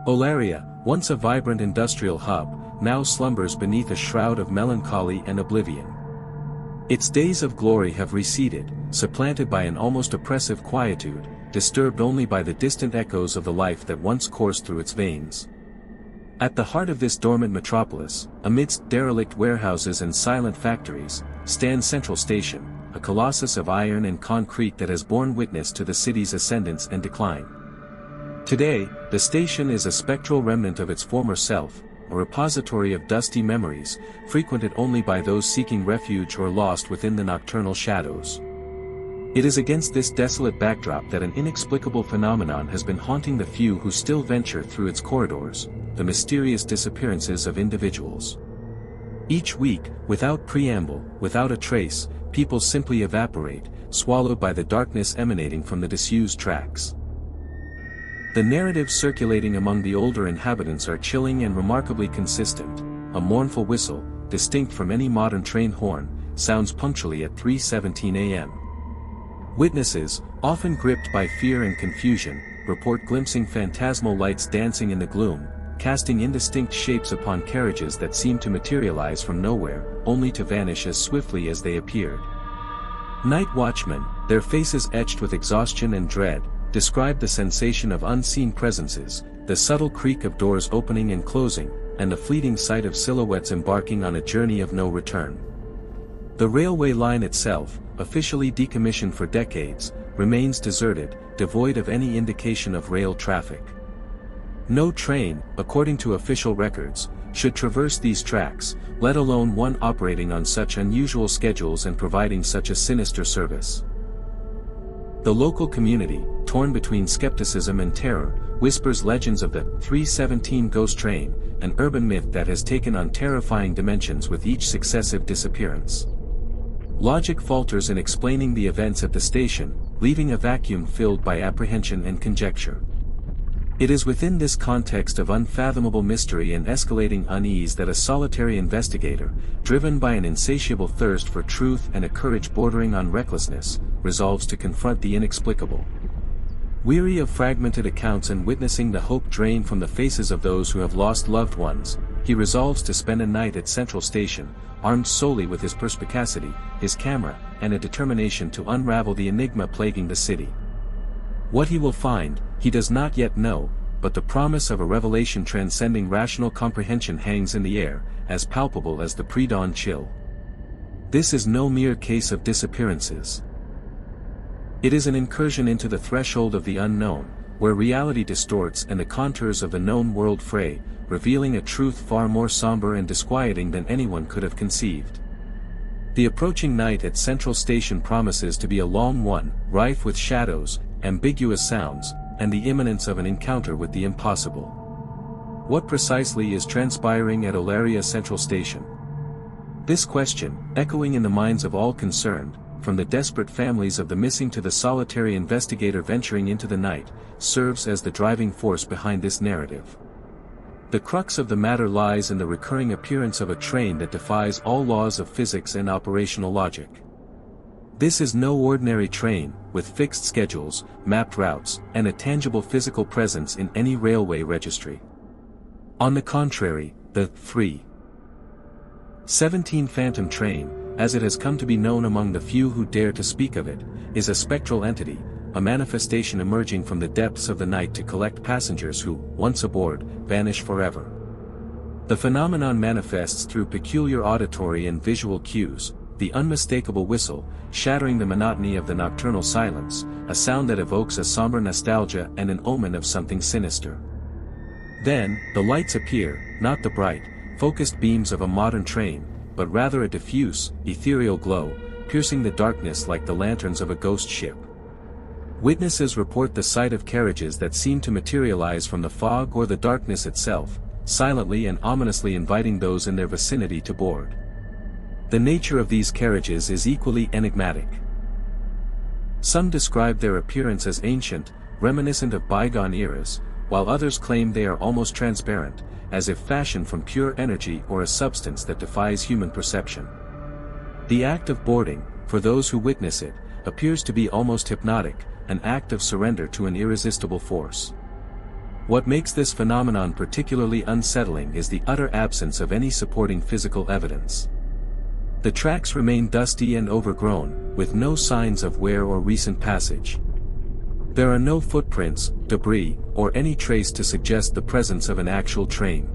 Olaria, once a vibrant industrial hub, now slumbers beneath a shroud of melancholy and oblivion. Its days of glory have receded, supplanted by an almost oppressive quietude, disturbed only by the distant echoes of the life that once coursed through its veins. At the heart of this dormant metropolis, amidst derelict warehouses and silent factories, stands Central Station, a colossus of iron and concrete that has borne witness to the city's ascendance and decline. Today, the station is a spectral remnant of its former self, a repository of dusty memories, frequented only by those seeking refuge or lost within the nocturnal shadows. It is against this desolate backdrop that an inexplicable phenomenon has been haunting the few who still venture through its corridors, the mysterious disappearances of individuals. Each week, without preamble, without a trace, people simply evaporate, swallowed by the darkness emanating from the disused tracks. The narratives circulating among the older inhabitants are chilling and remarkably consistent. A mournful whistle, distinct from any modern train horn, sounds punctually at 3:17 a.m. Witnesses, often gripped by fear and confusion, report glimpsing phantasmal lights dancing in the gloom, casting indistinct shapes upon carriages that seem to materialize from nowhere, only to vanish as swiftly as they appeared. Night watchmen, their faces etched with exhaustion and dread, describe the sensation of unseen presences, the subtle creak of doors opening and closing, and the fleeting sight of silhouettes embarking on a journey of no return. The railway line itself, officially decommissioned for decades, remains deserted, devoid of any indication of rail traffic. No train, according to official records, should traverse these tracks, let alone one operating on such unusual schedules and providing such a sinister service. The local community, torn between skepticism and terror, whispers legends of the 317 ghost train, an urban myth that has taken on terrifying dimensions with each successive disappearance. Logic falters in explaining the events at the station, leaving a vacuum filled by apprehension and conjecture. It is within this context of unfathomable mystery and escalating unease that a solitary investigator, driven by an insatiable thirst for truth and a courage bordering on recklessness, resolves to confront the inexplicable. Weary of fragmented accounts and witnessing the hope drain from the faces of those who have lost loved ones, he resolves to spend a night at Central Station, armed solely with his perspicacity, his camera, and a determination to unravel the enigma plaguing the city. What he will find, he does not yet know, but the promise of a revelation transcending rational comprehension hangs in the air, as palpable as the pre-dawn chill. This is no mere case of disappearances. It is an incursion into the threshold of the unknown, where reality distorts and the contours of the known world fray, revealing a truth far more somber and disquieting than anyone could have conceived. The approaching night at Central Station promises to be a long one, rife with shadows, ambiguous sounds, and the imminence of an encounter with the impossible. What precisely is transpiring at Olaria Central Station? This question, echoing in the minds of all concerned, from the desperate families of the missing to the solitary investigator venturing into the night, serves as the driving force behind this narrative. The crux of the matter lies in the recurring appearance of a train that defies all laws of physics and operational logic. This is no ordinary train, with fixed schedules, mapped routes, and a tangible physical presence in any railway registry. On the contrary, the 3:17 Phantom train, as it has come to be known among the few who dare to speak of it, is a spectral entity, a manifestation emerging from the depths of the night to collect passengers who, once aboard, vanish forever. The phenomenon manifests through peculiar auditory and visual cues, the unmistakable whistle, shattering the monotony of the nocturnal silence, a sound that evokes a somber nostalgia and an omen of something sinister. Then, the lights appear, not the bright, focused beams of a modern train, but rather a diffuse, ethereal glow, piercing the darkness like the lanterns of a ghost ship. Witnesses report the sight of carriages that seem to materialize from the fog or the darkness itself, silently and ominously inviting those in their vicinity to board. The nature of these carriages is equally enigmatic. Some describe their appearance as ancient, reminiscent of bygone eras, while others claim they are almost transparent, as if fashioned from pure energy or a substance that defies human perception. The act of boarding, for those who witness it, appears to be almost hypnotic, an act of surrender to an irresistible force. What makes this phenomenon particularly unsettling is the utter absence of any supporting physical evidence. The tracks remain dusty and overgrown, with no signs of wear or recent passage. There are no footprints, debris, or any trace to suggest the presence of an actual train.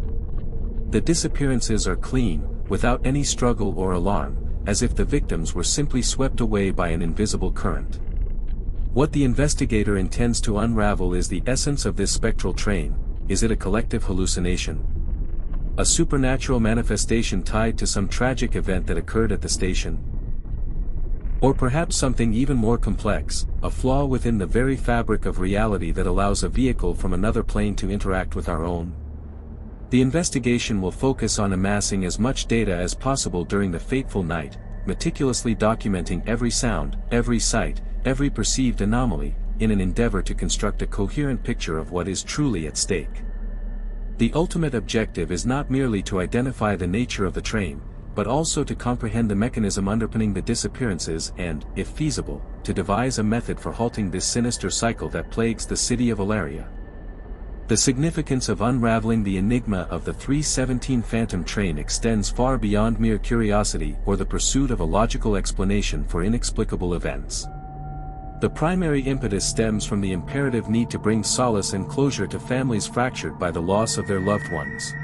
The disappearances are clean, without any struggle or alarm, as if the victims were simply swept away by an invisible current. What the investigator intends to unravel is the essence of this spectral train. Is it a collective hallucination? A supernatural manifestation tied to some tragic event that occurred at the station? Or perhaps something even more complex, a flaw within the very fabric of reality that allows a vehicle from another plane to interact with our own? The investigation will focus on amassing as much data as possible during the fateful night, meticulously documenting every sound, every sight, every perceived anomaly, in an endeavor to construct a coherent picture of what is truly at stake. The ultimate objective is not merely to identify the nature of the train, but also to comprehend the mechanism underpinning the disappearances and, if feasible, to devise a method for halting this sinister cycle that plagues the city of Valeria. The significance of unraveling the enigma of the 317 Phantom train extends far beyond mere curiosity or the pursuit of a logical explanation for inexplicable events. The primary impetus stems from the imperative need to bring solace and closure to families fractured by the loss of their loved ones.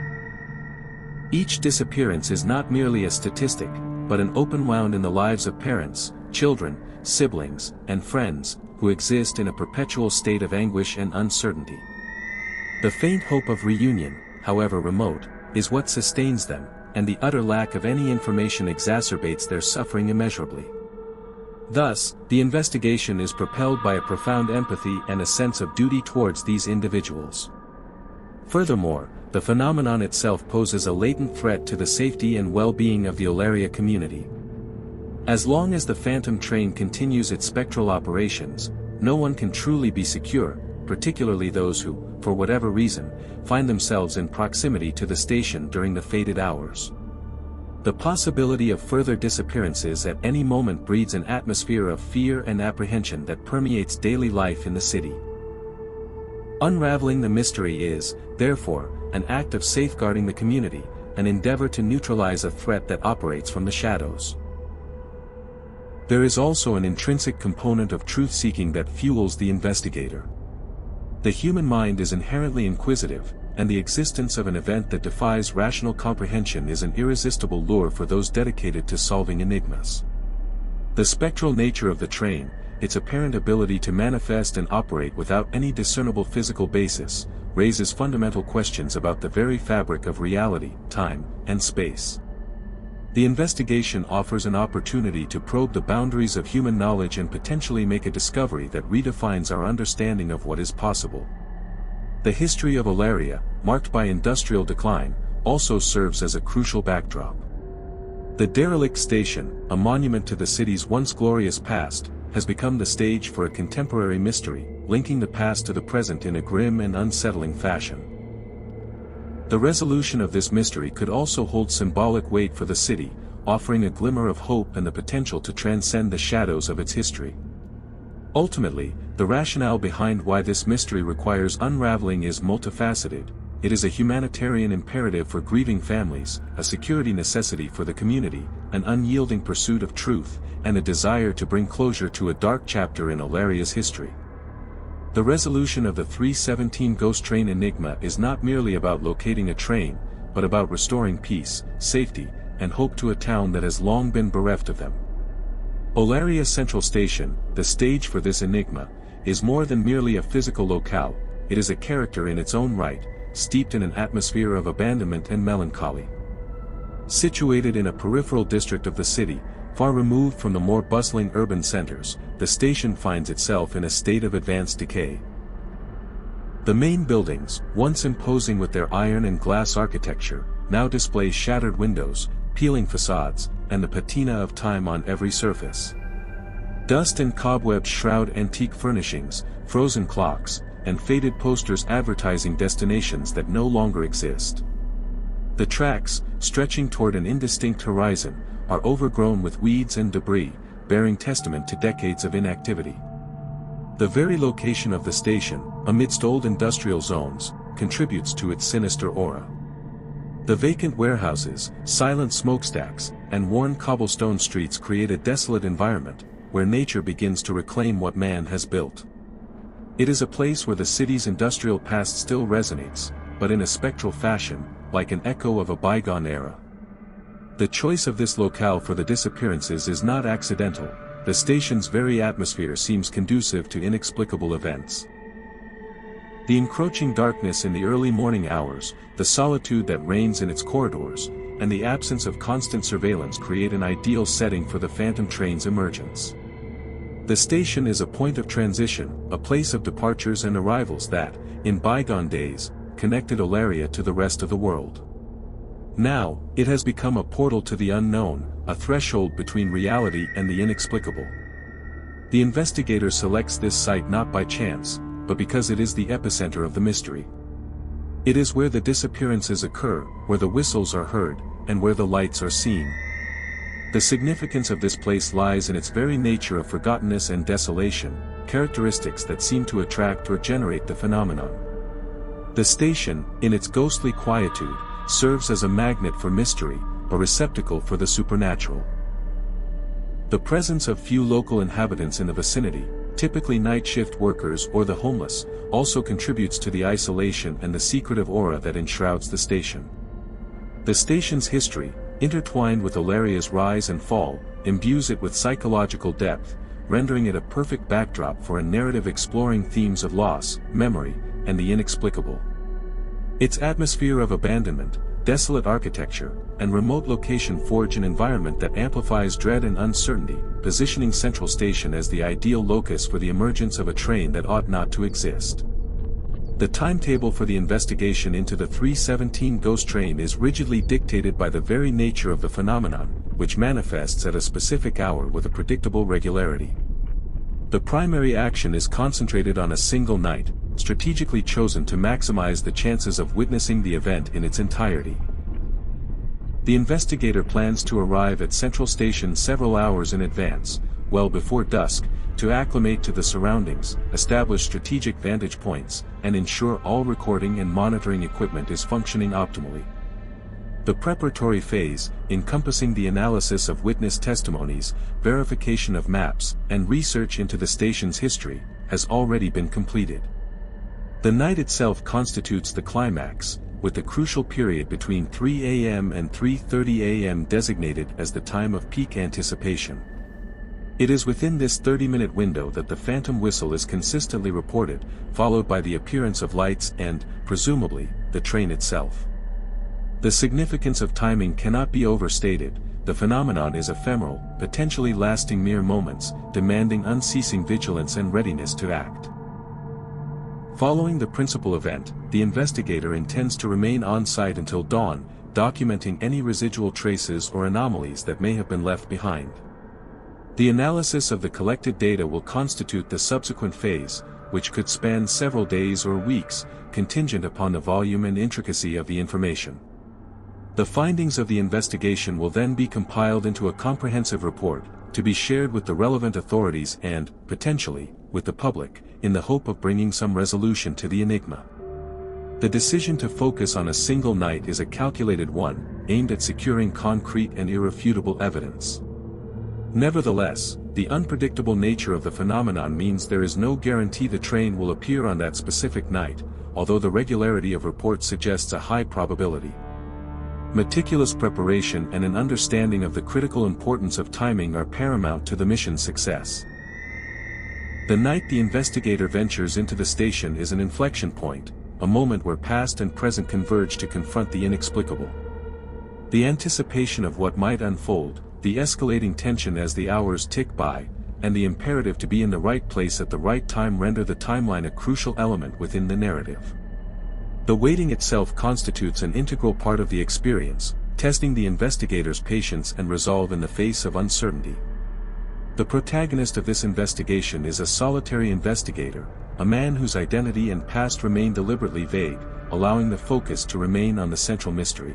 Each disappearance is not merely a statistic, but an open wound in the lives of parents, children, siblings, and friends, who exist in a perpetual state of anguish and uncertainty. The faint hope of reunion, however remote, is what sustains them, and the utter lack of any information exacerbates their suffering immeasurably. Thus, the investigation is propelled by a profound empathy and a sense of duty towards these individuals. Furthermore, the phenomenon itself poses a latent threat to the safety and well-being of the Valeria community. As long as the Phantom train continues its spectral operations, no one can truly be secure, particularly those who, for whatever reason, find themselves in proximity to the station during the fated hours. The possibility of further disappearances at any moment breeds an atmosphere of fear and apprehension that permeates daily life in the city. Unraveling the mystery is, therefore, an act of safeguarding the community, an endeavor to neutralize a threat that operates from the shadows. There is also an intrinsic component of truth-seeking that fuels the investigator. The human mind is inherently inquisitive, and the existence of an event that defies rational comprehension is an irresistible lure for those dedicated to solving enigmas. The spectral nature of the train, its apparent ability to manifest and operate without any discernible physical basis, raises fundamental questions about the very fabric of reality, time, and space. The investigation offers an opportunity to probe the boundaries of human knowledge and potentially make a discovery that redefines our understanding of what is possible. The history of Valeria, marked by industrial decline, also serves as a crucial backdrop. The derelict station, a monument to the city's once glorious past, has become the stage for a contemporary mystery, linking the past to the present in a grim and unsettling fashion. The resolution of this mystery could also hold symbolic weight for the city, offering a glimmer of hope and the potential to transcend the shadows of its history. Ultimately, the rationale behind why this mystery requires unraveling is multifaceted. It is a humanitarian imperative for grieving families, a security necessity for the community, an unyielding pursuit of truth, and a desire to bring closure to a dark chapter in Valeria's history. The resolution of the 317 ghost train enigma is not merely about locating a train, but about restoring peace, safety, and hope to a town that has long been bereft of them. Valeria Central Station, the stage for this enigma, is more than merely a physical locale. It is a character in its own right, steeped in an atmosphere of abandonment and melancholy. Situated in a peripheral district of the city, far removed from the more bustling urban centers, the station finds itself in a state of advanced decay. The main buildings, once imposing with their iron and glass architecture, now display shattered windows, peeling facades, and the patina of time on every surface. Dust and cobwebs shroud antique furnishings, frozen clocks, and faded posters advertising destinations that no longer exist. The tracks, stretching toward an indistinct horizon, are overgrown with weeds and debris, bearing testament to decades of inactivity. The very location of the station, amidst old industrial zones, contributes to its sinister aura. The vacant warehouses, silent smokestacks, and worn cobblestone streets create a desolate environment, where nature begins to reclaim what man has built. It is a place where the city's industrial past still resonates, but in a spectral fashion, like an echo of a bygone era. The choice of this locale for the disappearances is not accidental. The station's very atmosphere seems conducive to inexplicable events. The encroaching darkness in the early morning hours, the solitude that reigns in its corridors, and the absence of constant surveillance create an ideal setting for the phantom train's emergence. The station is a point of transition, a place of departures and arrivals that, in bygone days, connected Olaria to the rest of the world. Now, it has become a portal to the unknown, a threshold between reality and the inexplicable. The investigator selects this site not by chance, but because it is the epicenter of the mystery. It is where the disappearances occur, where the whistles are heard, and where the lights are seen. The significance of this place lies in its very nature of forgottenness and desolation, characteristics that seem to attract or generate the phenomenon. The station, in its ghostly quietude, serves as a magnet for mystery, a receptacle for the supernatural. The presence of few local inhabitants in the vicinity, typically night shift workers or the homeless, also contributes to the isolation and the secretive aura that enshrouds the station. The station's history, intertwined with Olaria's rise and fall, imbues it with psychological depth, rendering it a perfect backdrop for a narrative exploring themes of loss, memory, and the inexplicable. Its atmosphere of abandonment, desolate architecture, and remote location forge an environment that amplifies dread and uncertainty, positioning Central Station as the ideal locus for the emergence of a train that ought not to exist. The timetable for the investigation into the 317 ghost train is rigidly dictated by the very nature of the phenomenon, which manifests at a specific hour with a predictable regularity. The primary action is concentrated on a single night, strategically chosen to maximize the chances of witnessing the event in its entirety. The investigator plans to arrive at Central Station several hours in advance, well before dusk, to acclimate to the surroundings, establish strategic vantage points, and ensure all recording and monitoring equipment is functioning optimally. The preparatory phase, encompassing the analysis of witness testimonies, verification of maps, and research into the station's history, has already been completed. The night itself constitutes the climax, with the crucial period between 3 a.m. and 3:30 a.m. designated as the time of peak anticipation. It is within this 30-minute window that the phantom whistle is consistently reported, followed by the appearance of lights and, presumably, the train itself. The significance of timing cannot be overstated. The phenomenon is ephemeral, potentially lasting mere moments, demanding unceasing vigilance and readiness to act. Following the principal event, the investigator intends to remain on-site until dawn, documenting any residual traces or anomalies that may have been left behind. The analysis of the collected data will constitute the subsequent phase, which could span several days or weeks, contingent upon the volume and intricacy of the information. The findings of the investigation will then be compiled into a comprehensive report, to be shared with the relevant authorities and, potentially, with the public, in the hope of bringing some resolution to the enigma. The decision to focus on a single night is a calculated one, aimed at securing concrete and irrefutable evidence. Nevertheless, the unpredictable nature of the phenomenon means there is no guarantee the train will appear on that specific night, although the regularity of reports suggests a high probability. Meticulous preparation and an understanding of the critical importance of timing are paramount to the mission's success. The night the investigator ventures into the station is an inflection point, a moment where past and present converge to confront the inexplicable. The anticipation of what might unfold, the escalating tension as the hours tick by, and the imperative to be in the right place at the right time render the timeline a crucial element within the narrative. The waiting itself constitutes an integral part of the experience, testing the investigator's patience and resolve in the face of uncertainty. The protagonist of this investigation is a solitary investigator, a man whose identity and past remain deliberately vague, allowing the focus to remain on the central mystery.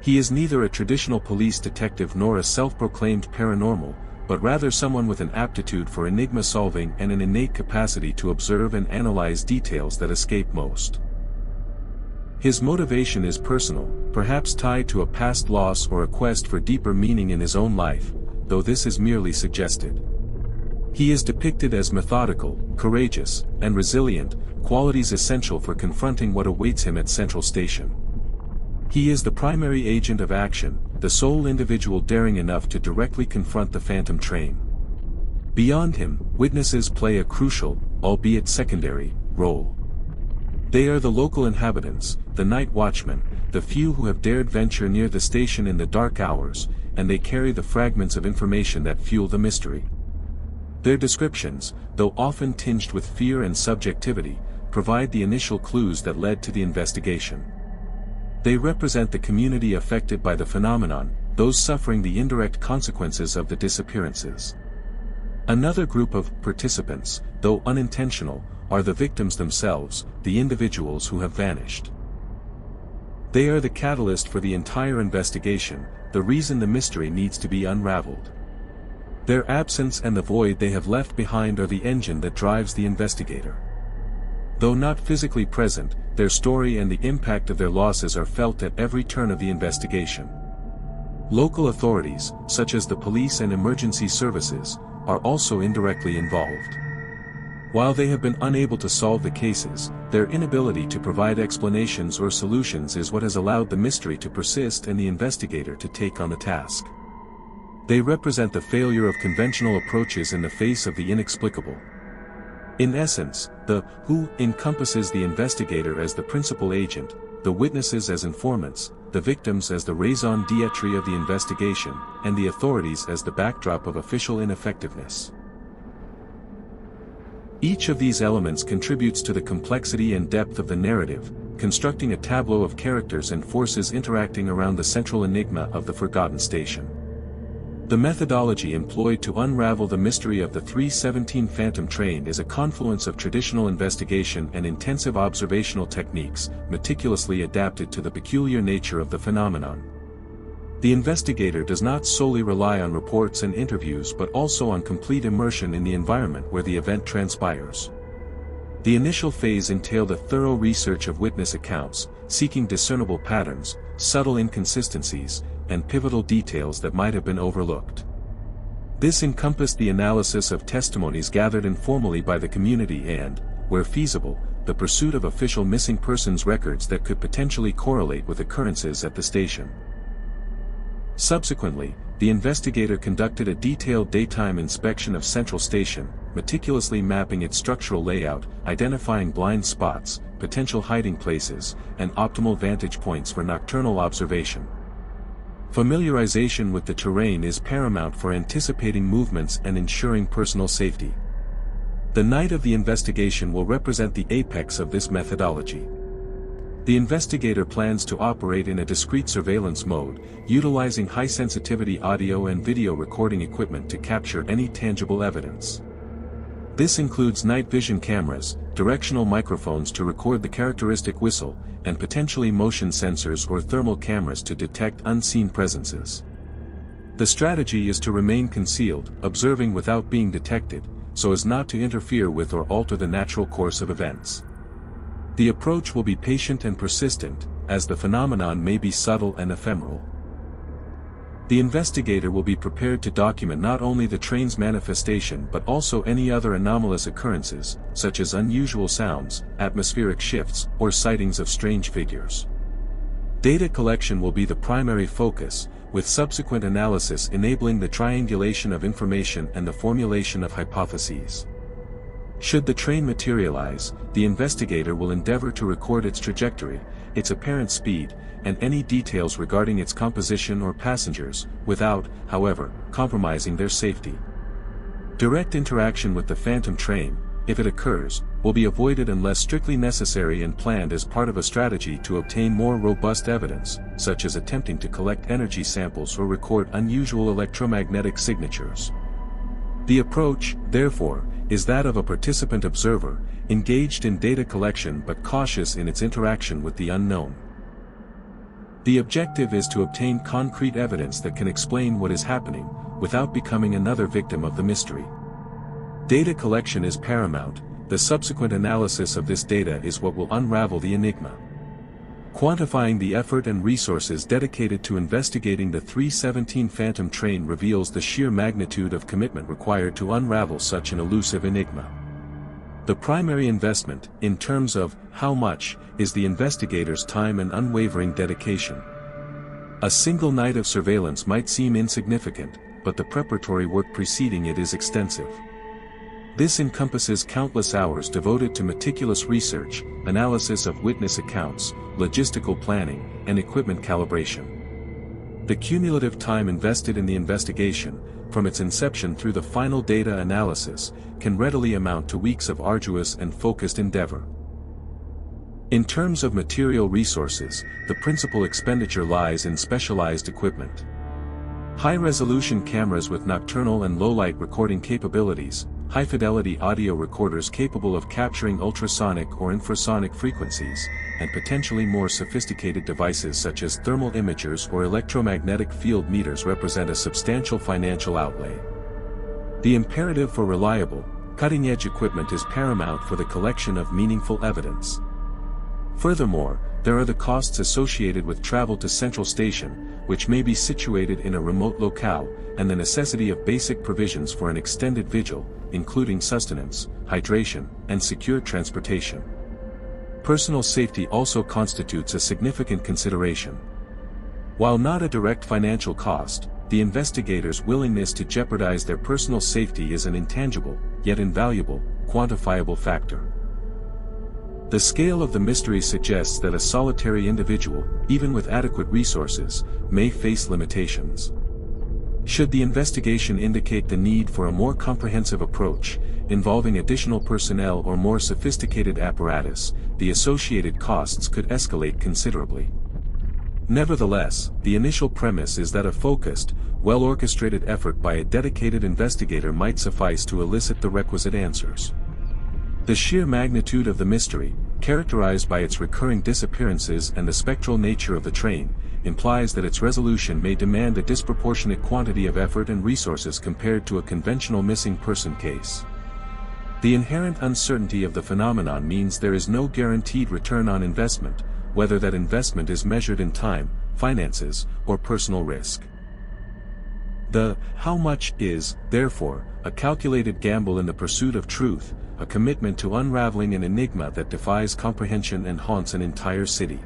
He is neither a traditional police detective nor a self-proclaimed paranormal, but rather someone with an aptitude for enigma solving and an innate capacity to observe and analyze details that escape most. His motivation is personal, perhaps tied to a past loss or a quest for deeper meaning in his own life, though this is merely suggested. He is depicted as methodical, courageous, and resilient, qualities essential for confronting what awaits him at Central Station. He is the primary agent of action, the sole individual daring enough to directly confront the phantom train. Beyond him, witnesses play a crucial, albeit secondary, role. They are the local inhabitants, the night watchmen, the few who have dared venture near the station in the dark hours, and they carry the fragments of information that fuel the mystery. Their descriptions, though often tinged with fear and subjectivity, provide the initial clues that led to the investigation. They represent the community affected by the phenomenon, those suffering the indirect consequences of the disappearances. Another group of participants, though unintentional, are the victims themselves, the individuals who have vanished. They are the catalyst for the entire investigation, the reason the mystery needs to be unraveled. Their absence and the void they have left behind are the engine that drives the investigator. Though not physically present, their story and the impact of their losses are felt at every turn of the investigation. Local authorities, such as the police and emergency services, are also indirectly involved. While they have been unable to solve the cases, their inability to provide explanations or solutions is what has allowed the mystery to persist and the investigator to take on the task. They represent the failure of conventional approaches in the face of the inexplicable. In essence, the who encompasses the investigator as the principal agent, the witnesses as informants, the victims as the raison d'etre of the investigation, and the authorities as the backdrop of official ineffectiveness. Each of these elements contributes to the complexity and depth of the narrative, constructing a tableau of characters and forces interacting around the central enigma of the forgotten station. The methodology employed to unravel the mystery of the 317 Phantom train is a confluence of traditional investigation and intensive observational techniques, meticulously adapted to the peculiar nature of the phenomenon. The investigator does not solely rely on reports and interviews but also on complete immersion in the environment where the event transpires. The initial phase entailed a thorough research of witness accounts, seeking discernible patterns, subtle inconsistencies, and pivotal details that might have been overlooked. This encompassed the analysis of testimonies gathered informally by the community and, where feasible, the pursuit of official missing persons records that could potentially correlate with occurrences at the station. Subsequently, the investigator conducted a detailed daytime inspection of Central Station, meticulously mapping its structural layout, identifying blind spots, potential hiding places, and optimal vantage points for nocturnal observation. Familiarization with the terrain is paramount for anticipating movements and ensuring personal safety. The night of the investigation will represent the apex of this methodology. The investigator plans to operate in a discrete surveillance mode, utilizing high-sensitivity audio and video recording equipment to capture any tangible evidence. This includes night vision cameras, directional microphones to record the characteristic whistle, and potentially motion sensors or thermal cameras to detect unseen presences. The strategy is to remain concealed, observing without being detected, so as not to interfere with or alter the natural course of events. The approach will be patient and persistent, as the phenomenon may be subtle and ephemeral. The investigator will be prepared to document not only the train's manifestation but also any other anomalous occurrences, such as unusual sounds, atmospheric shifts, or sightings of strange figures. Data collection will be the primary focus, with subsequent analysis enabling the triangulation of information and the formulation of hypotheses. Should the train materialize, the investigator will endeavor to record its trajectory, its apparent speed, and any details regarding its composition or passengers, without, however, compromising their safety. Direct interaction with the phantom train, if it occurs, will be avoided unless strictly necessary and planned as part of a strategy to obtain more robust evidence, such as attempting to collect energy samples or record unusual electromagnetic signatures. The approach, therefore, is that of a participant observer, engaged in data collection but cautious in its interaction with the unknown. The objective is to obtain concrete evidence that can explain what is happening, without becoming another victim of the mystery. Data collection is paramount. The subsequent analysis of this data is what will unravel the enigma. Quantifying the effort and resources dedicated to investigating the 317 Phantom train reveals the sheer magnitude of commitment required to unravel such an elusive enigma. The primary investment, in terms of how much, is the investigator's time and unwavering dedication. A single night of surveillance might seem insignificant, but the preparatory work preceding it is extensive. This encompasses countless hours devoted to meticulous research, analysis of witness accounts, logistical planning, and equipment calibration. The cumulative time invested in the investigation, from its inception through the final data analysis, can readily amount to weeks of arduous and focused endeavor. In terms of material resources, the principal expenditure lies in specialized equipment. High-resolution cameras with nocturnal and low-light recording capabilities, high-fidelity audio recorders capable of capturing ultrasonic or infrasonic frequencies, and potentially more sophisticated devices such as thermal imagers or electromagnetic field meters represent a substantial financial outlay. The imperative for reliable, cutting-edge equipment is paramount for the collection of meaningful evidence. Furthermore, there are the costs associated with travel to Central Station, which may be situated in a remote locale, and the necessity of basic provisions for an extended vigil, including sustenance, hydration, and secure transportation. Personal safety also constitutes a significant consideration. While not a direct financial cost, the investigator's willingness to jeopardize their personal safety is an intangible, yet invaluable, quantifiable factor. The scale of the mystery suggests that a solitary individual, even with adequate resources, may face limitations. Should the investigation indicate the need for a more comprehensive approach, involving additional personnel or more sophisticated apparatus, the associated costs could escalate considerably. Nevertheless, the initial premise is that a focused, well-orchestrated effort by a dedicated investigator might suffice to elicit the requisite answers. The sheer magnitude of the mystery, characterized by its recurring disappearances and the spectral nature of the train, implies that its resolution may demand a disproportionate quantity of effort and resources compared to a conventional missing person case. The inherent uncertainty of the phenomenon means there is no guaranteed return on investment, whether that investment is measured in time, finances, or personal risk. The how much is, therefore, a calculated gamble in the pursuit of truth, a commitment to unraveling an enigma that defies comprehension and haunts an entire city.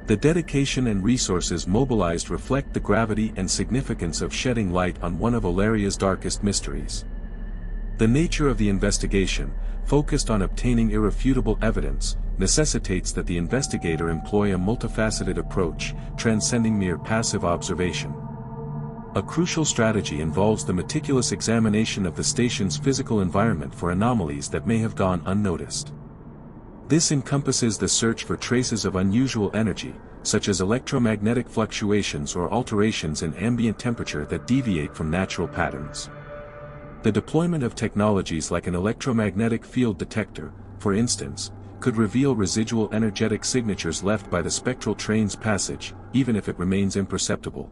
The dedication and resources mobilized reflect the gravity and significance of shedding light on one of Olaria's darkest mysteries. The nature of the investigation, focused on obtaining irrefutable evidence, necessitates that the investigator employ a multifaceted approach, transcending mere passive observation. A crucial strategy involves the meticulous examination of the station's physical environment for anomalies that may have gone unnoticed. This encompasses the search for traces of unusual energy, such as electromagnetic fluctuations or alterations in ambient temperature that deviate from natural patterns. The deployment of technologies like an electromagnetic field detector, for instance, could reveal residual energetic signatures left by the spectral train's passage, even if it remains imperceptible.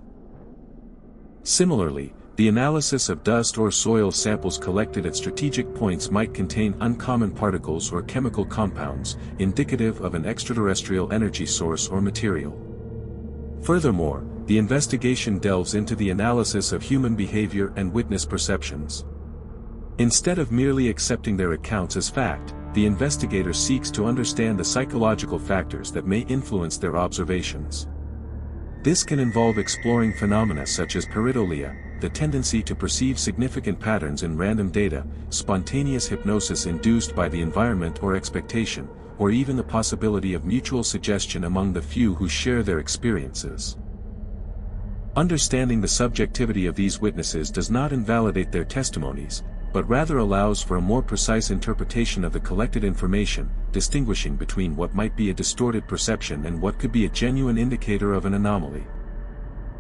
Similarly, the analysis of dust or soil samples collected at strategic points might contain uncommon particles or chemical compounds, indicative of an extraterrestrial energy source or material. Furthermore, the investigation delves into the analysis of human behavior and witness perceptions. Instead of merely accepting their accounts as fact, the investigator seeks to understand the psychological factors that may influence their observations. This can involve exploring phenomena such as pareidolia, the tendency to perceive significant patterns in random data, spontaneous hypnosis induced by the environment or expectation, or even the possibility of mutual suggestion among the few who share their experiences. Understanding the subjectivity of these witnesses does not invalidate their testimonies, but rather allows for a more precise interpretation of the collected information, distinguishing between what might be a distorted perception and what could be a genuine indicator of an anomaly.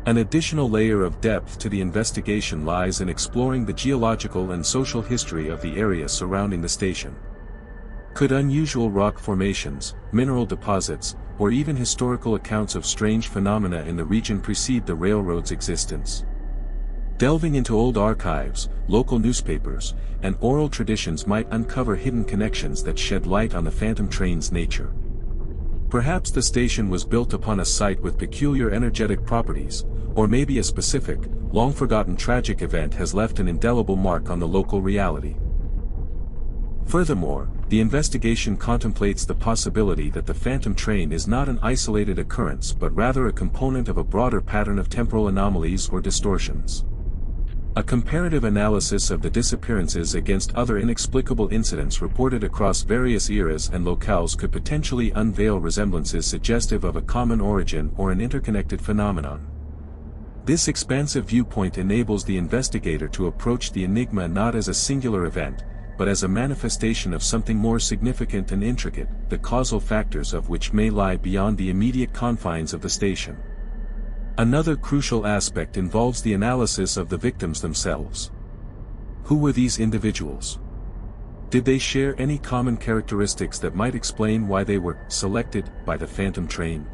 An additional layer of depth to the investigation lies in exploring the geological and social history of the area surrounding the station. Could unusual rock formations, mineral deposits, or even historical accounts of strange phenomena in the region precede the railroad's existence. Delving into old archives, local newspapers, and oral traditions might uncover hidden connections that shed light on the phantom train's nature. Perhaps the station was built upon a site with peculiar energetic properties, or maybe a specific, long-forgotten tragic event has left an indelible mark on the local reality. Furthermore, the investigation contemplates the possibility that the phantom train is not an isolated occurrence but rather a component of a broader pattern of temporal anomalies or distortions. A comparative analysis of the disappearances against other inexplicable incidents reported across various eras and locales could potentially unveil resemblances suggestive of a common origin or an interconnected phenomenon. This expansive viewpoint enables the investigator to approach the enigma not as a singular event, but as a manifestation of something more significant and intricate, the causal factors of which may lie beyond the immediate confines of the station. Another crucial aspect involves the analysis of the victims themselves. Who were these individuals? Did they share any common characteristics that might explain why they were selected by the phantom train?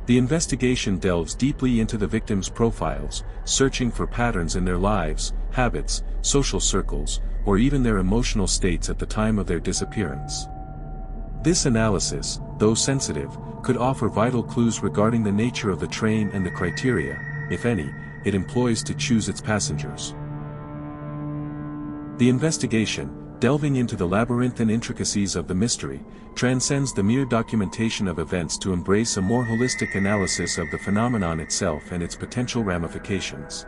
The investigation delves deeply into the victims' profiles, searching for patterns in their lives, habits, social circles, or even their emotional states at the time of their disappearance. This analysis, though sensitive, could offer vital clues regarding the nature of the train and the criteria, if any, it employs to choose its passengers. The investigation, delving into the labyrinthine intricacies of the mystery, transcends the mere documentation of events to embrace a more holistic analysis of the phenomenon itself and its potential ramifications.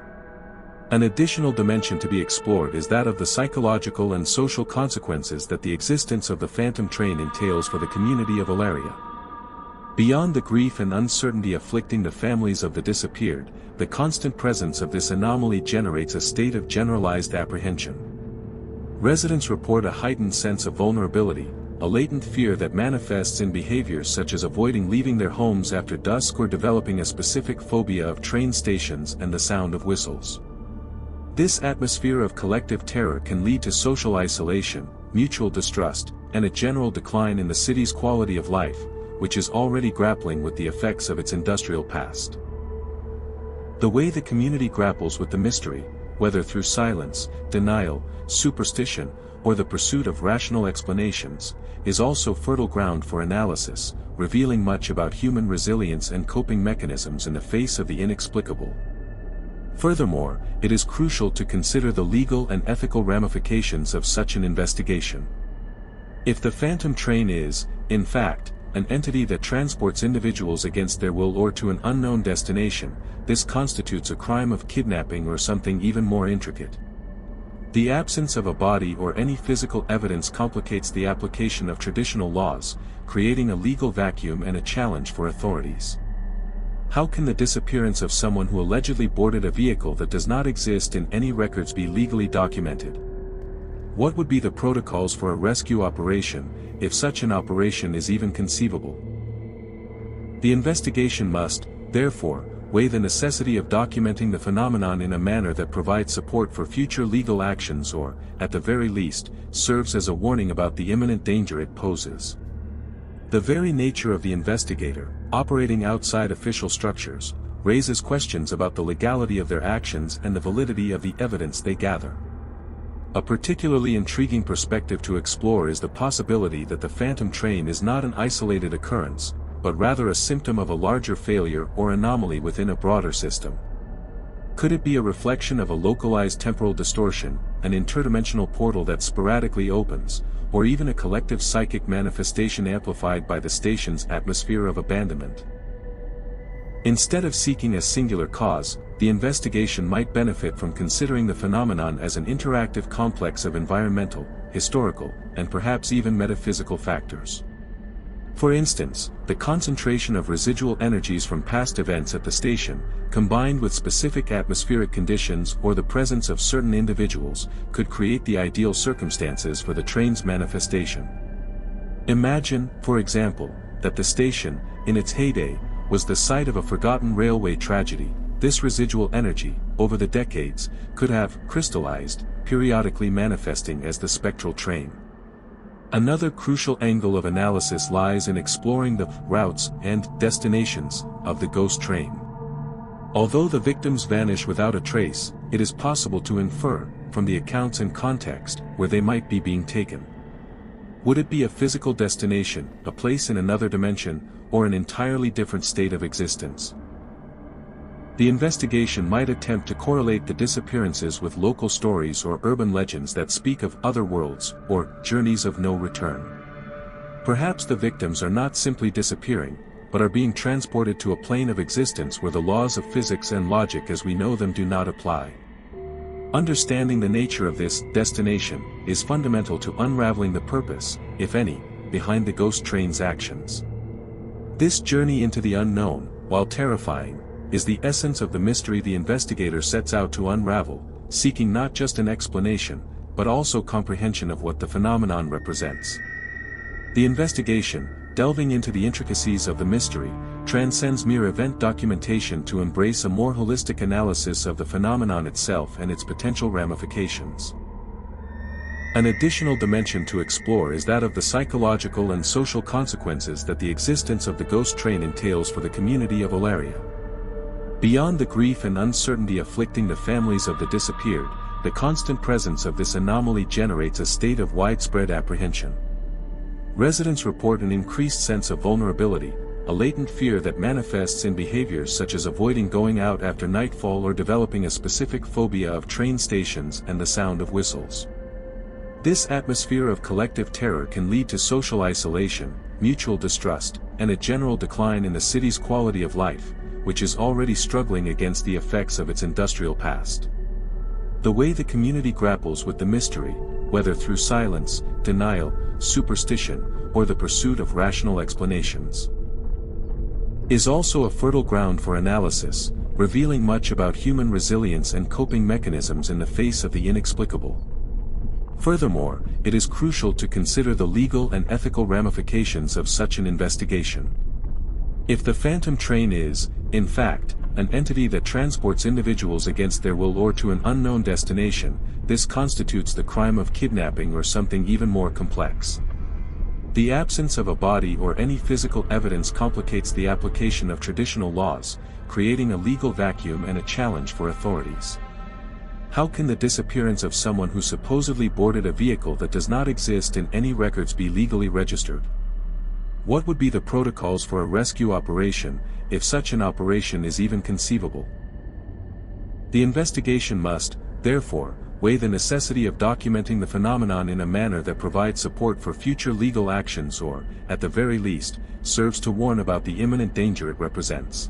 An additional dimension to be explored is that of the psychological and social consequences that the existence of the phantom train entails for the community of Ilaria. Beyond the grief and uncertainty afflicting the families of the disappeared, the constant presence of this anomaly generates a state of generalized apprehension. Residents report a heightened sense of vulnerability, a latent fear that manifests in behaviors such as avoiding leaving their homes after dusk or developing a specific phobia of train stations and the sound of whistles. This atmosphere of collective terror can lead to social isolation, mutual distrust, and a general decline in the city's quality of life, which is already grappling with the effects of its industrial past. The way the community grapples with the mystery, whether through silence, denial, superstition, or the pursuit of rational explanations, is also fertile ground for analysis, revealing much about human resilience and coping mechanisms in the face of the inexplicable. Furthermore, it is crucial to consider the legal and ethical ramifications of such an investigation. If the phantom train is, in fact, an entity that transports individuals against their will or to an unknown destination, this constitutes a crime of kidnapping or something even more intricate. The absence of a body or any physical evidence complicates the application of traditional laws, creating a legal vacuum and a challenge for authorities. How can the disappearance of someone who allegedly boarded a vehicle that does not exist in any records be legally documented? What would be the protocols for a rescue operation, if such an operation is even conceivable? The investigation must, therefore, weigh the necessity of documenting the phenomenon in a manner that provides support for future legal actions or, at the very least, serves as a warning about the imminent danger it poses. The very nature of the investigator, operating outside official structures, raises questions about the legality of their actions and the validity of the evidence they gather. A particularly intriguing perspective to explore is the possibility that the phantom train is not an isolated occurrence, but rather a symptom of a larger failure or anomaly within a broader system. Could it be a reflection of a localized temporal distortion, an interdimensional portal that sporadically opens, or even a collective psychic manifestation amplified by the station's atmosphere of abandonment? Instead of seeking a singular cause, the investigation might benefit from considering the phenomenon as an interactive complex of environmental, historical, and perhaps even metaphysical factors. For instance, the concentration of residual energies from past events at the station, combined with specific atmospheric conditions or the presence of certain individuals, could create the ideal circumstances for the train's manifestation. Imagine, for example, that the station, in its heyday, was the site of a forgotten railway tragedy. This residual energy, over the decades, could have crystallized, periodically manifesting as the spectral train. Another crucial angle of analysis lies in exploring the routes and destinations of the ghost train. Although the victims vanish without a trace, it is possible to infer, from the accounts and context, where they might be being taken. Would it be a physical destination, a place in another dimension, or an entirely different state of existence? The investigation might attempt to correlate the disappearances with local stories or urban legends that speak of other worlds, or journeys of no return. Perhaps the victims are not simply disappearing, but are being transported to a plane of existence where the laws of physics and logic as we know them do not apply. Understanding the nature of this destination is fundamental to unraveling the purpose, if any, behind the ghost train's actions. This journey into the unknown, while terrifying, is the essence of the mystery the investigator sets out to unravel, seeking not just an explanation, but also comprehension of what the phenomenon represents. The investigation, delving into the intricacies of the mystery, transcends mere event documentation to embrace a more holistic analysis of the phenomenon itself and its potential ramifications. An additional dimension to explore is that of the psychological and social consequences that the existence of the ghost train entails for the community of Ilaria. Beyond the grief and uncertainty afflicting the families of the disappeared, the constant presence of this anomaly generates a state of widespread apprehension. Residents report an increased sense of vulnerability, a latent fear that manifests in behaviors such as avoiding going out after nightfall or developing a specific phobia of train stations and the sound of whistles. This atmosphere of collective terror can lead to social isolation, mutual distrust, and a general decline in the city's quality of life, which is already struggling against the effects of its industrial past. The way the community grapples with the mystery, whether through silence, denial, superstition, or the pursuit of rational explanations, is also a fertile ground for analysis, revealing much about human resilience and coping mechanisms in the face of the inexplicable. Furthermore, it is crucial to consider the legal and ethical ramifications of such an investigation. If the phantom train is, in fact, an entity that transports individuals against their will or to an unknown destination, this constitutes the crime of kidnapping or something even more complex. The absence of a body or any physical evidence complicates the application of traditional laws, creating a legal vacuum and a challenge for authorities. How can the disappearance of someone who supposedly boarded a vehicle that does not exist in any records be legally registered? What would be the protocols for a rescue operation, if such an operation is even conceivable? The investigation must, therefore, weigh the necessity of documenting the phenomenon in a manner that provides support for future legal actions or, at the very least, serves to warn about the imminent danger it represents.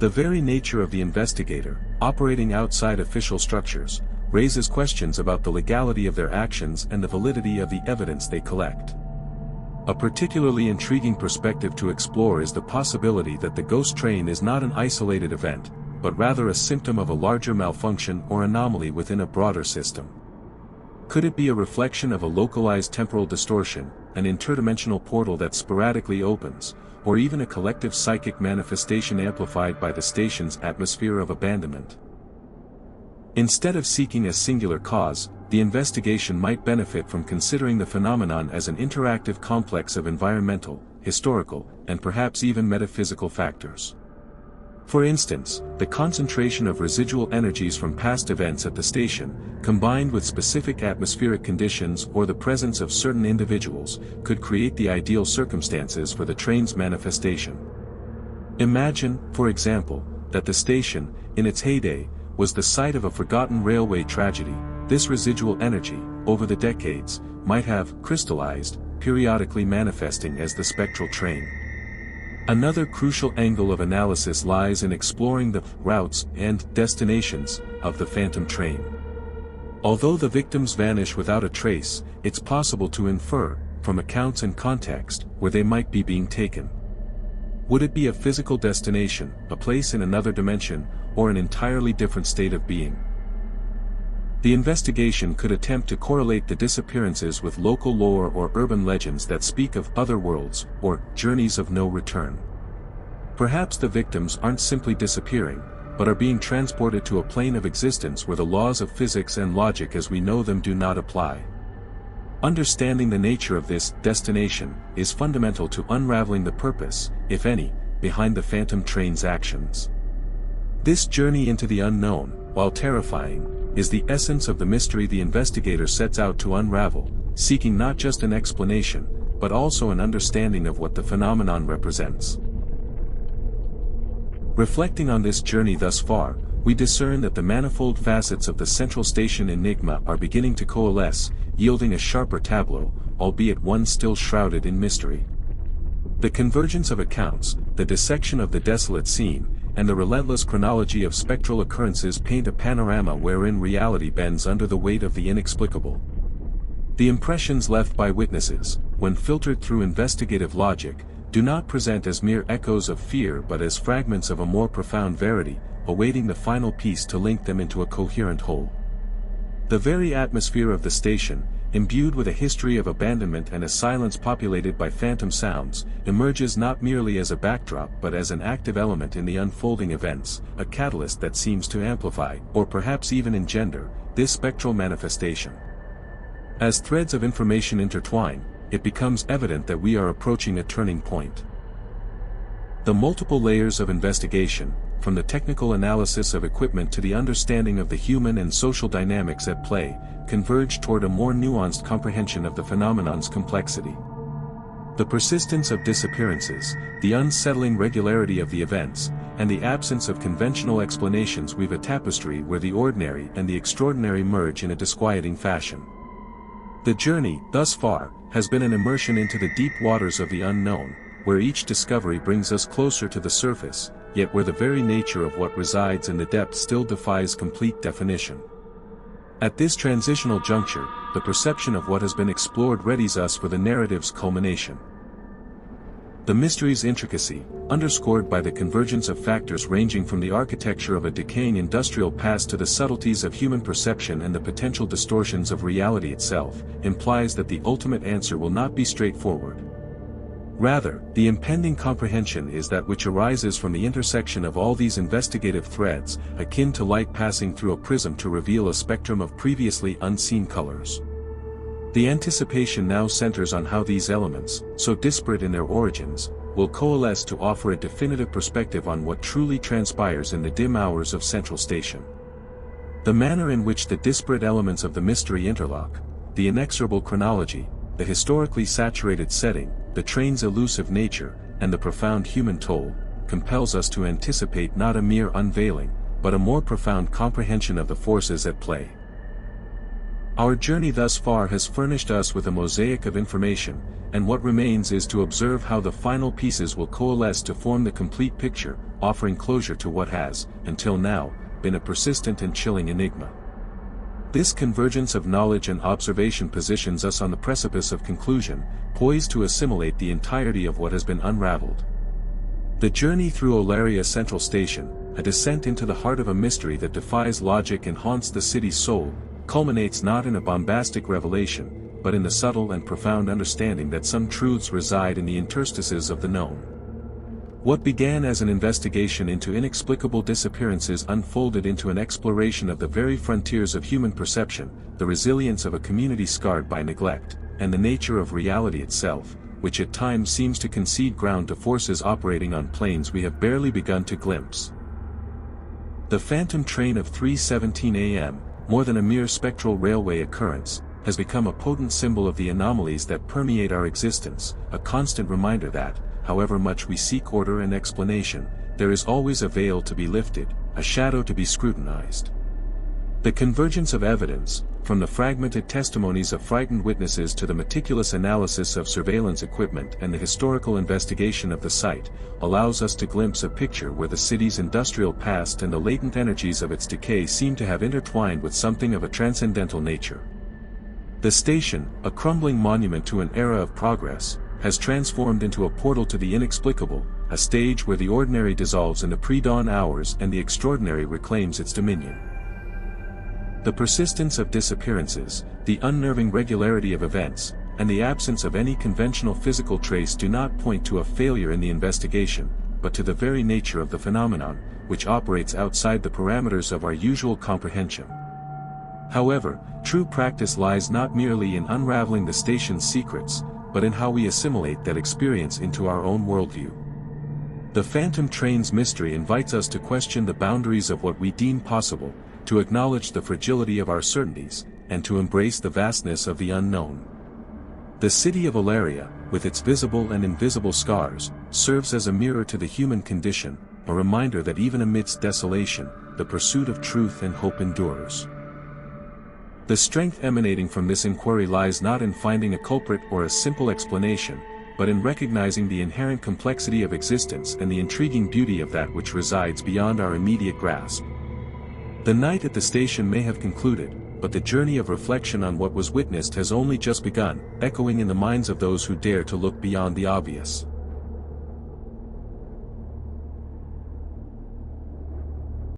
The very nature of the investigator, operating outside official structures, raises questions about the legality of their actions and the validity of the evidence they collect. A particularly intriguing perspective to explore is the possibility that the ghost train is not an isolated event, but rather a symptom of a larger malfunction or anomaly within a broader system. Could it be a reflection of a localized temporal distortion, an interdimensional portal that sporadically opens, or even a collective psychic manifestation amplified by the station's atmosphere of abandonment? Instead of seeking a singular cause, the investigation might benefit from considering the phenomenon as an interactive complex of environmental, historical, and perhaps even metaphysical factors. For instance, the concentration of residual energies from past events at the station, combined with specific atmospheric conditions or the presence of certain individuals, could create the ideal circumstances for the train's manifestation. Imagine, for example, that the station, in its heyday, was the site of a forgotten railway tragedy. This residual energy, over the decades, might have crystallized, periodically manifesting as the spectral train. Another crucial angle of analysis lies in exploring the routes and destinations of the phantom train. Although the victims vanish without a trace, it's possible to infer, from accounts and context, where they might be being taken. Would it be a physical destination, a place in another dimension, or an entirely different state of being? The investigation could attempt to correlate the disappearances with local lore or urban legends that speak of other worlds, or journeys of no return. Perhaps the victims aren't simply disappearing, but are being transported to a plane of existence where the laws of physics and logic as we know them do not apply. Understanding the nature of this destination is fundamental to unraveling the purpose, if any, behind the phantom train's actions. This journey into the unknown, while terrifying, is the essence of the mystery the investigator sets out to unravel, seeking not just an explanation, but also an understanding of what the phenomenon represents. Reflecting on this journey thus far, we discern that the manifold facets of the central station enigma are beginning to coalesce, yielding a sharper tableau, albeit one still shrouded in mystery. The convergence of accounts, the dissection of the desolate scene, and the relentless chronology of spectral occurrences paint a panorama wherein reality bends under the weight of the inexplicable. The impressions left by witnesses, when filtered through investigative logic, do not present as mere echoes of fear but as fragments of a more profound verity, awaiting the final piece to link them into a coherent whole. The very atmosphere of the station, imbued with a history of abandonment and a silence populated by phantom sounds, emerges not merely as a backdrop but as an active element in the unfolding events, a catalyst that seems to amplify, or perhaps even engender, this spectral manifestation. As threads of information intertwine, it becomes evident that we are approaching a turning point. The multiple layers of investigation, from the technical analysis of equipment to the understanding of the human and social dynamics at play, converge toward a more nuanced comprehension of the phenomenon's complexity. The persistence of disappearances, the unsettling regularity of the events, and the absence of conventional explanations weave a tapestry where the ordinary and the extraordinary merge in a disquieting fashion. The journey, thus far, has been an immersion into the deep waters of the unknown, where each discovery brings us closer to the surface, yet where the very nature of what resides in the depths still defies complete definition. At this transitional juncture, the perception of what has been explored readies us for the narrative's culmination. The mystery's intricacy, underscored by the convergence of factors ranging from the architecture of a decaying industrial past to the subtleties of human perception and the potential distortions of reality itself, implies that the ultimate answer will not be straightforward. Rather, the impending comprehension is that which arises from the intersection of all these investigative threads, akin to light passing through a prism to reveal a spectrum of previously unseen colors. The anticipation now centers on how these elements, so disparate in their origins, will coalesce to offer a definitive perspective on what truly transpires in the dim hours of Central Station. The manner in which the disparate elements of the mystery interlock, the inexorable chronology, the historically saturated setting, the train's elusive nature, and the profound human toll, compels us to anticipate not a mere unveiling, but a more profound comprehension of the forces at play. Our journey thus far has furnished us with a mosaic of information, and what remains is to observe how the final pieces will coalesce to form the complete picture, offering closure to what has, until now, been a persistent and chilling enigma. This convergence of knowledge and observation positions us on the precipice of conclusion, poised to assimilate the entirety of what has been unraveled. The journey through Olaria Central Station, a descent into the heart of a mystery that defies logic and haunts the city's soul, culminates not in a bombastic revelation, but in the subtle and profound understanding that some truths reside in the interstices of the known. What began as an investigation into inexplicable disappearances unfolded into an exploration of the very frontiers of human perception, the resilience of a community scarred by neglect, and the nature of reality itself, which at times seems to concede ground to forces operating on planes we have barely begun to glimpse. The phantom train of 3:17 a.m., more than a mere spectral railway occurrence, has become a potent symbol of the anomalies that permeate our existence, a constant reminder that, however much we seek order and explanation, there is always a veil to be lifted, a shadow to be scrutinized. The convergence of evidence, from the fragmented testimonies of frightened witnesses to the meticulous analysis of surveillance equipment and the historical investigation of the site, allows us to glimpse a picture where the city's industrial past and the latent energies of its decay seem to have intertwined with something of a transcendental nature. The station, a crumbling monument to an era of progress, has transformed into a portal to the inexplicable, a stage where the ordinary dissolves in the pre-dawn hours and the extraordinary reclaims its dominion. The persistence of disappearances, the unnerving regularity of events, and the absence of any conventional physical trace do not point to a failure in the investigation, but to the very nature of the phenomenon, which operates outside the parameters of our usual comprehension. However, true practice lies not merely in unraveling the station's secrets, but in how we assimilate that experience into our own worldview. The Phantom Train's mystery invites us to question the boundaries of what we deem possible, to acknowledge the fragility of our certainties, and to embrace the vastness of the unknown. The city of Valeria, with its visible and invisible scars, serves as a mirror to the human condition, a reminder that even amidst desolation, the pursuit of truth and hope endures. The strength emanating from this inquiry lies not in finding a culprit or a simple explanation, but in recognizing the inherent complexity of existence and the intriguing beauty of that which resides beyond our immediate grasp. The night at the station may have concluded, but the journey of reflection on what was witnessed has only just begun, echoing in the minds of those who dare to look beyond the obvious.